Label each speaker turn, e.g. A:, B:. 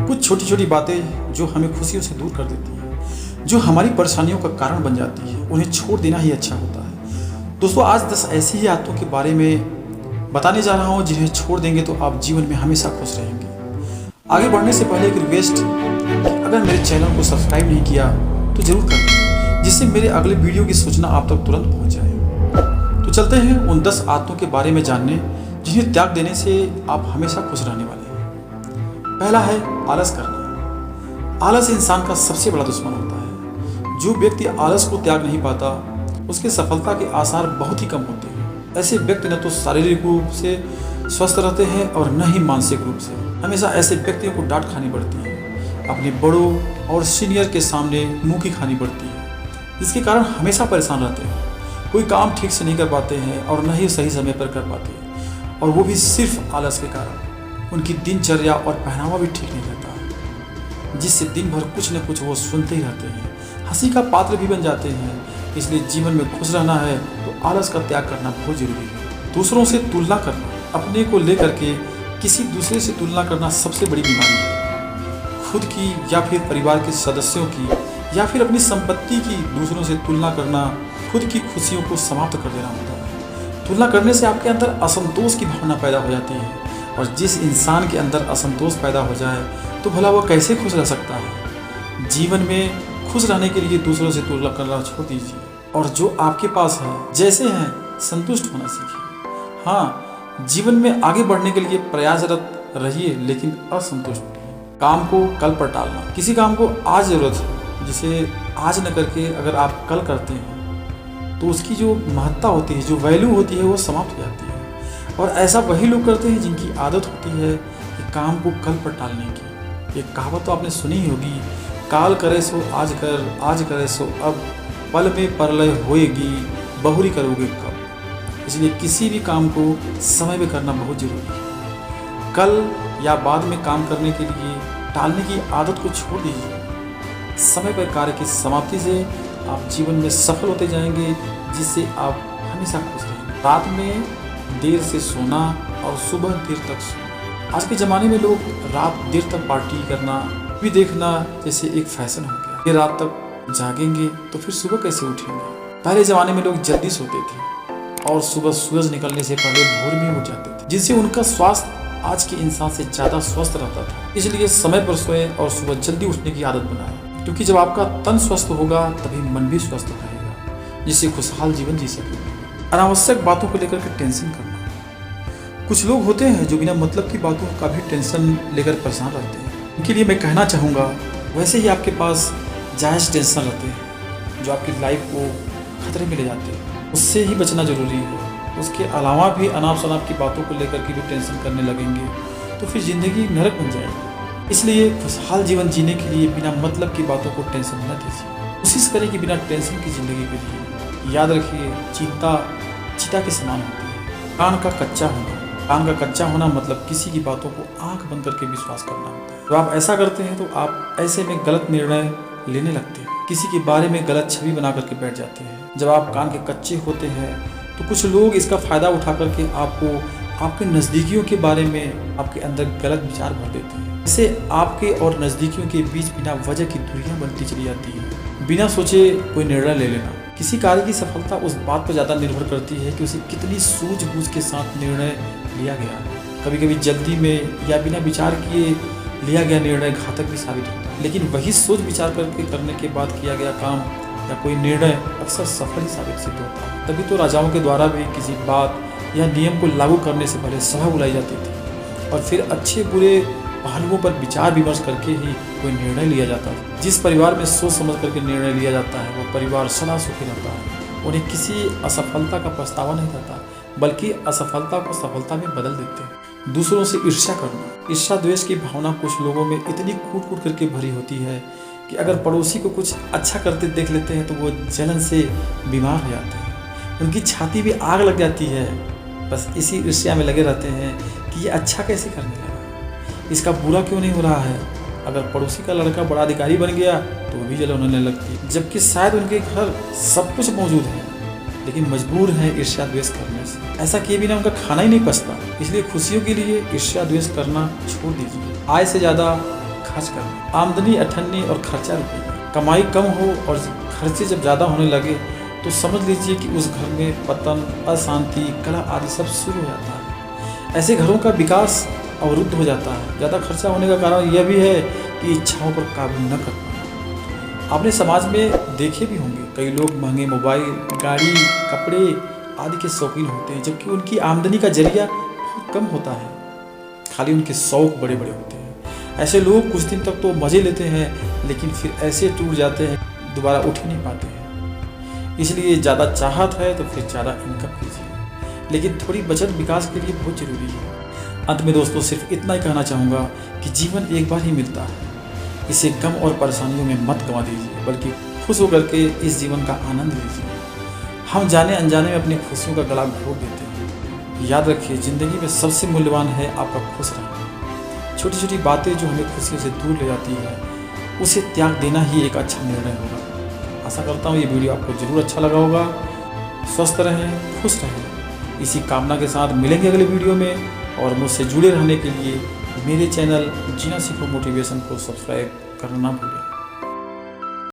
A: कुछ छोटी छोटी बातें जो हमें खुशियों से दूर कर देती हैं, जो हमारी परेशानियों का कारण बन जाती है, उन्हें छोड़ देना ही अच्छा होता है। दोस्तों, आज 10 ऐसी ही आदतों के बारे में बताने जा रहा हूँ जिन्हें छोड़ देंगे तो आप जीवन में हमेशा खुश रहेंगे। आगे बढ़ने से पहले एक रिक्वेस्ट, अगर मेरे चैनल को सब्सक्राइब नहीं किया तो जरूर कर लें, जिससे मेरे अगले वीडियो की सूचना आप तक तुरंत पहुँच जाए। तो चलते हैं उन 10 आदतों के बारे में जानने जिन्हें त्याग देने से आप हमेशा खुश रहने वाले हैं। पहला है आलस करना। आलस इंसान का सबसे बड़ा दुश्मन होता है। जो व्यक्ति आलस को त्याग नहीं पाता, उसके सफलता के आसार बहुत ही कम होते हैं। ऐसे व्यक्ति न तो शारीरिक रूप से स्वस्थ रहते हैं और न ही मानसिक रूप से। हमेशा ऐसे व्यक्तियों को डांट खानी पड़ती है, अपने बड़ों और सीनियर के सामने मुंह की खानी पड़ती है, जिसके कारण हमेशा परेशान रहते हैं। कोई काम ठीक से नहीं कर पाते हैं और न ही सही समय पर कर पाते हैं, और वो भी सिर्फ आलस के कारण। उनकी दिनचर्या और पहनावा भी ठीक नहीं रहता, जिससे दिन भर कुछ न कुछ वो सुनते ही रहते हैं, हंसी का पात्र भी बन जाते हैं। इसलिए जीवन में खुश रहना है तो आलस का त्याग करना बहुत जरूरी है। दूसरों से तुलना करना, अपने को लेकर के किसी दूसरे से तुलना करना सबसे बड़ी बीमारी है। खुद की या फिर परिवार के सदस्यों की या फिर अपनी संपत्ति की दूसरों से तुलना करना खुद की खुशियों को समाप्त कर देना होता है। तुलना करने से आपके अंदर असंतोष की भावना पैदा हो जाती है, और जिस इंसान के अंदर असंतोष पैदा हो जाए तो भला वो कैसे खुश रह सकता है। जीवन में खुश रहने के लिए दूसरों से तुलना करना छोड़ दीजिए, और जो आपके पास है जैसे हैं संतुष्ट होना सीखिए। हाँ, जीवन में आगे बढ़ने के लिए प्रयासरत रहिए, लेकिन असंतुष्ट नहीं। काम को कल पर टालना। किसी काम को आज जरूरत है, जिसे आज न करके अगर आप कल करते हैं तो उसकी जो महत्ता होती है, जो वैल्यू होती है, वो समाप्त हो जाती है। और ऐसा वही लोग करते हैं जिनकी आदत होती है कि काम को कल पर टालने की। एक कहावत तो आपने सुनी ही होगी, काल करे सो आज कर, आज करे सो अब, पल में परलय होएगी, बहुरी करोगे कब। इसलिए किसी भी काम को समय में करना बहुत जरूरी है। कल या बाद में काम करने के लिए टालने की आदत को छोड़ दीजिए। समय पर कार्य की समाप्ति से आप जीवन में सफल होते जाएंगे, जिससे आप हमेशा खुश रहेंगे। रात में देर से सोना और सुबह देर तक सोना। आज के ज़माने में लोग रात देर तक पार्टी करना भी देखना जैसे एक फैशन हो गया। ये रात तक जागेंगे तो फिर सुबह कैसे उठेंगे। पहले ज़माने में लोग जल्दी सोते थे और सुबह सूरज निकलने से पहले भोर में उठ जाते थे, जिससे उनका स्वास्थ्य आज के इंसान से ज़्यादा स्वस्थ रहता था। इसलिए समय पर सोए और सुबह जल्दी उठने की आदत बनाएं, क्योंकि जब आपका तन स्वस्थ होगा तभी मन भी स्वस्थ रहेगा, जिससे खुशहाल जीवन जी सकेंगे। अनावश्यक बातों को लेकर के टेंशन करना। कुछ लोग होते हैं जो बिना मतलब की बातों का भी टेंशन लेकर परेशान रहते हैं। उनके लिए मैं कहना चाहूँगा, वैसे ही आपके पास जायज़ टेंशन रहते हैं जो आपकी लाइफ को खतरे में ले जाते हैं, उससे ही बचना जरूरी है। उसके अलावा भी अनाप शनाप की बातों को लेकर के भी टेंशन करने लगेंगे तो फिर ज़िंदगी नरक बन जाएगी। इसलिए खुशहाल जीवन जीने के लिए बिना मतलब की बातों को टेंशन न दीजिए। कोशिश करें कि बिना टेंशन की ज़िंदगी करिए। याद रखिए, चिंता चिता के समान होती है। कान का कच्चा होना। कान का कच्चा होना मतलब किसी की बातों को आंख बंद करके विश्वास करना होता है। तो आप ऐसा करते हैं तो आप ऐसे में गलत निर्णय लेने लगते हैं, किसी के बारे में गलत छवि बना करके बैठ जाते हैं। जब आप कान के कच्चे होते हैं तो कुछ लोग इसका फ़ायदा उठा करके आपको आपके नज़दीकियों के बारे में आपके अंदर गलत विचार भर देते हैं। इससे आपके और नज़दीकियों के बीच बिना वजह की दूरियां बनती चली जाती है। बिना सोचे कोई निर्णय ले लेना। किसी कार्य की सफलता उस बात पर ज़्यादा निर्भर करती है कि उसे कितनी सूझबूझ के साथ निर्णय लिया गया। कभी कभी जल्दी में या बिना विचार किए लिया गया निर्णय घातक भी साबित होता है, लेकिन वही सोच विचार करके करने के बाद किया गया काम या कोई निर्णय अक्सर सफल ही साबित सिद्ध होता है। तभी तो राजाओं के द्वारा भी किसी बात या नियम को लागू करने से पहले सभा बुलाई जाती थी, और फिर अच्छे बुरे पहलुओं पर विचार विमर्श करके ही कोई निर्णय लिया जाता है। जिस परिवार में सोच समझ करके निर्णय लिया जाता है वो परिवार सदा सुखी रहता है। उन्हें किसी असफलता का पछतावा नहीं रहता, बल्कि असफलता को सफलता में बदल देते हैं। दूसरों से ईर्ष्या करना। ईर्ष्या द्वेष की भावना कुछ लोगों में इतनी कूट कूट करके भरी होती है कि अगर पड़ोसी को कुछ अच्छा करते देख लेते हैं तो वो जलन से बीमार हो जाते हैं। उनकी छाती भी आग लग जाती है, बस इसी ईर्ष्या में लगे रहते हैं कि ये अच्छा कैसे करने लगा, इसका बुरा क्यों नहीं हो रहा है। अगर पड़ोसी का लड़का बड़ा अधिकारी बन गया तो वो भी जलन होने लगती है, जबकि शायद उनके घर सब कुछ मौजूद है लेकिन मजबूर हैं ईर्ष्या द्वेष करने से। ऐसा किए बिना उनका खाना ही नहीं पचता। इसलिए खुशियों के लिए ईर्ष्या द्वेष करना छोड़ दीजिए। आय से ज़्यादा खर्च करना। आमदनी 98 और खर्चा रुपये। कमाई कम हो और खर्चे जब ज़्यादा होने लगे तो समझ लीजिए कि उस घर में पतन, अशांति, कलह आदि सब शुरू हो जाता है। ऐसे घरों का विकास अवरुद्ध हो जाता है। ज़्यादा खर्चा होने का कारण यह भी है कि इच्छाओं पर काबू न कर पाना। आपने समाज में देखे भी होंगे कई लोग महंगे मोबाइल, गाड़ी, कपड़े आदि के शौकीन होते हैं, जबकि उनकी आमदनी का जरिया बहुत कम होता है। खाली उनके शौक बड़े बड़े होते हैं। ऐसे लोग कुछ दिन तक तो मज़े लेते हैं, लेकिन फिर ऐसे टूट जाते हैं, दोबारा उठ ही नहीं पाते हैं। इसलिए ज़्यादा चाहत है तो फिर ज़्यादा इनकम कीजिए, लेकिन थोड़ी बचत विकास के लिए बहुत ज़रूरी है। अंत में दोस्तों सिर्फ इतना ही कहना चाहूँगा कि जीवन एक बार ही मिलता है। इसे गम और परेशानियों में मत गंवा दीजिए, बल्कि खुश होकर के इस जीवन का आनंद लीजिए। हम जाने अनजाने में अपनी खुशियों का गला घोट देते हैं। याद रखिए, ज़िंदगी में सबसे मूल्यवान है आपका खुश रहना। छोटी छोटी बातें जो हमें खुशियों से दूर ले जाती है, उसे त्याग देना ही एक अच्छा निर्णय होगा। आशा करता हूँ ये वीडियो आपको ज़रूर अच्छा लगा होगा। स्वस्थ रहें, खुश रहें, इसी कामना के साथ मिलेंगे अगले वीडियो में। और मुझसे जुड़े रहने के लिए मेरे चैनल जीना सीखो मोटिवेशन को सब्सक्राइब करना ना भूलें।